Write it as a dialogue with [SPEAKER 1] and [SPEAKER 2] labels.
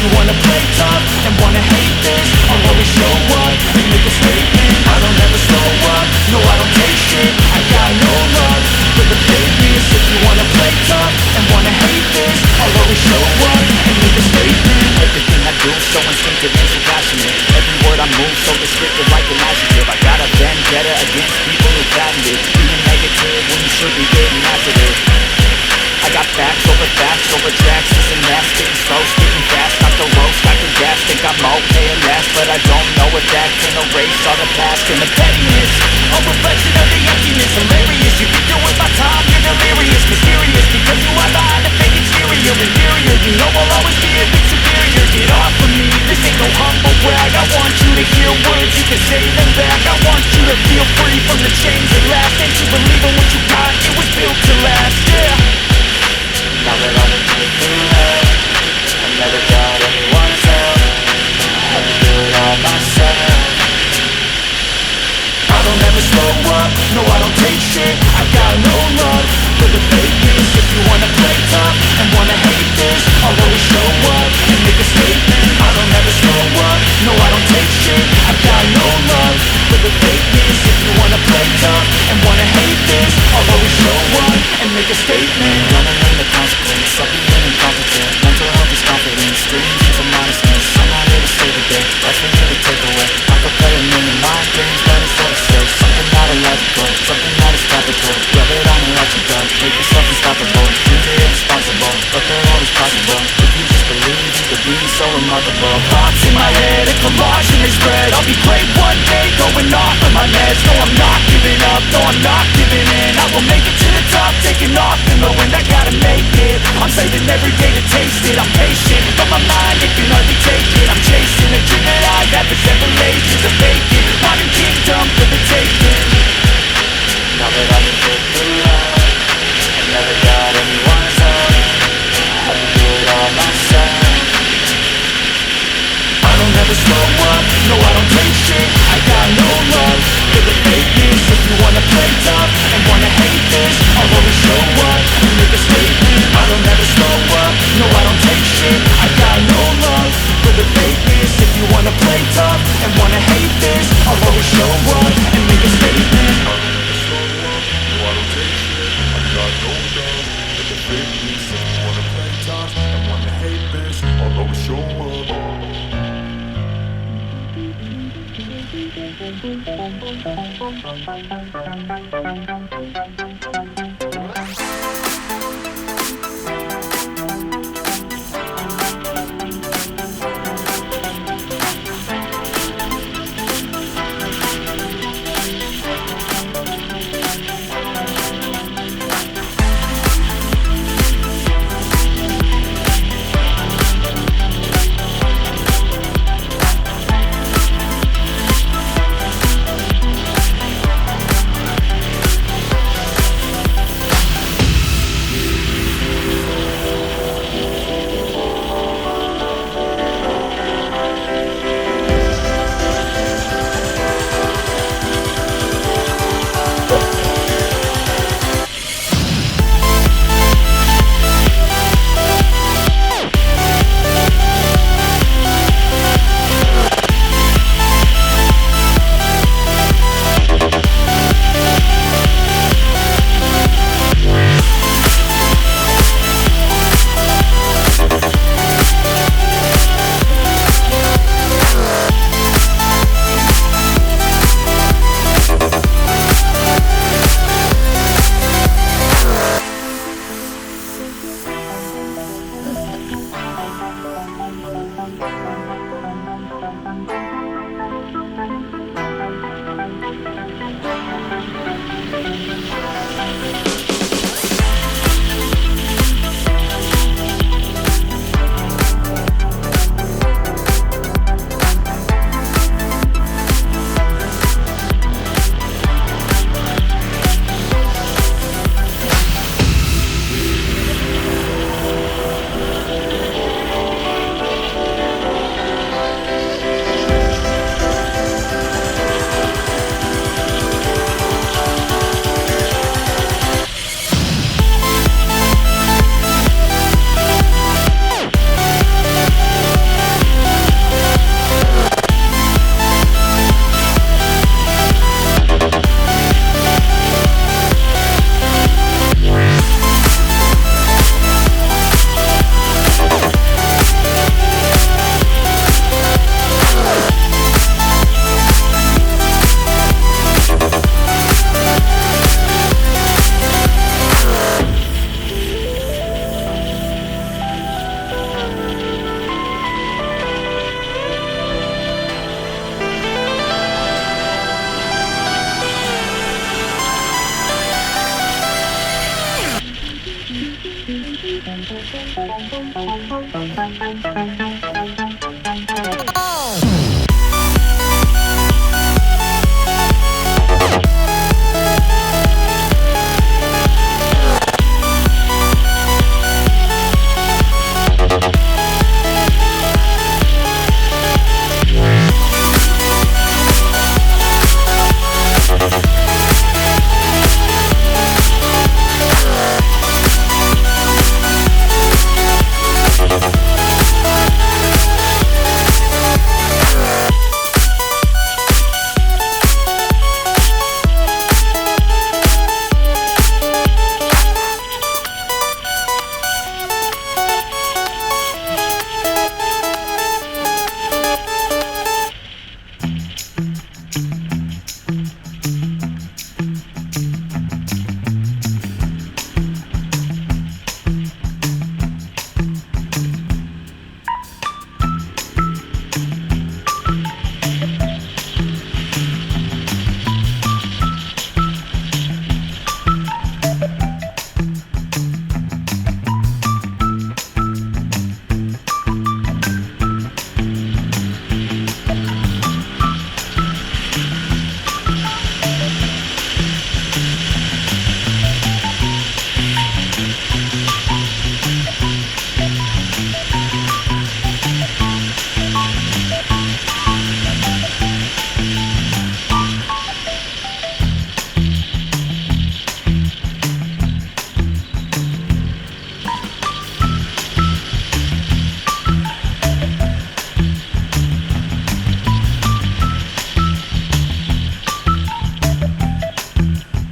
[SPEAKER 1] you wanna play tough and wanna hate this, I'll always show up and make a statement. I don't ever slow up, no I don't take shit. I got no love for the fakeness. If you wanna play tough and wanna hate this, I'll always show up and make a statement. Everything I do so instinctive and so passionate. Every word I move so descriptive like an adjective. I got a vendetta against people who patented being negative when you should be getting after it. I got facts over tracks, this and that, spitting slow, spitting fast, not the roast, not the gas, think I'm okay at last, but I don't know if that can erase all the past and the pettiness, a reflection of the emptiness, hilarious, you think you're worth my time, you're delirious, mysterious, because you are behind a fake exterior, inferior, you know I'll always be a bit superior, get off of me, this ain't no humble brag, I want you to hear words, you can say them back, I want you to feel free from the chains that last, and to believe in what you got, it was built to last, yeah. Now that I'm a love, I never got anyone's help, I had to do it all myself. I don't ever slow up, no I don't take shit. I got no love for the fakeness. If you wanna play tough and wanna hate this, I'll always show up and make a statement. I don't ever slow up, no I don't take shit. I got no love for the fakeness. If you wanna play tough and wanna hate this, I'll always show up and make a statement. Running in the consequence, I'll be incompetent. Mental health is confidence, dreams and some honestness. I'm not here to save the day, that's for me to take away. I could play a million mind games, but it's what it says. Something not illogical, something that is topical. Rub it on and watch it go, make yourself unstoppable. Dreams are irresponsible, but they're always possible. If you just believe, you could be so remarkable. Thoughts in my head, a collage and they spread. I'll be great one day, going off of my meds. No, I'm not giving up, no, I'm not giving in. I will make it to the top, taking off in the wind. I gotta make it, I'm saving every day to taste it. I'm patient, but my mind, it can hardly take it. I'm chasing a dream that I've had for several ages of vacant. Modern kingdom for the taking. Now that I'm in the love, I never got anyone's help, I had to do it all myself. I don't ever slow up, no I don't take shit. I got no love for the fakeness. If you wanna play tough and wanna hate this, I'll always show up and make a statement. I don't ever slow up, no I don't take shit. I got no love for the fakeness. If you wanna play tough and wanna hate this, I'll always show up and make a statement. I don't ever slow up, no I don't take shit. I got no love for the fakeness. If you wanna play tough and wanna hate this, I'll always show up.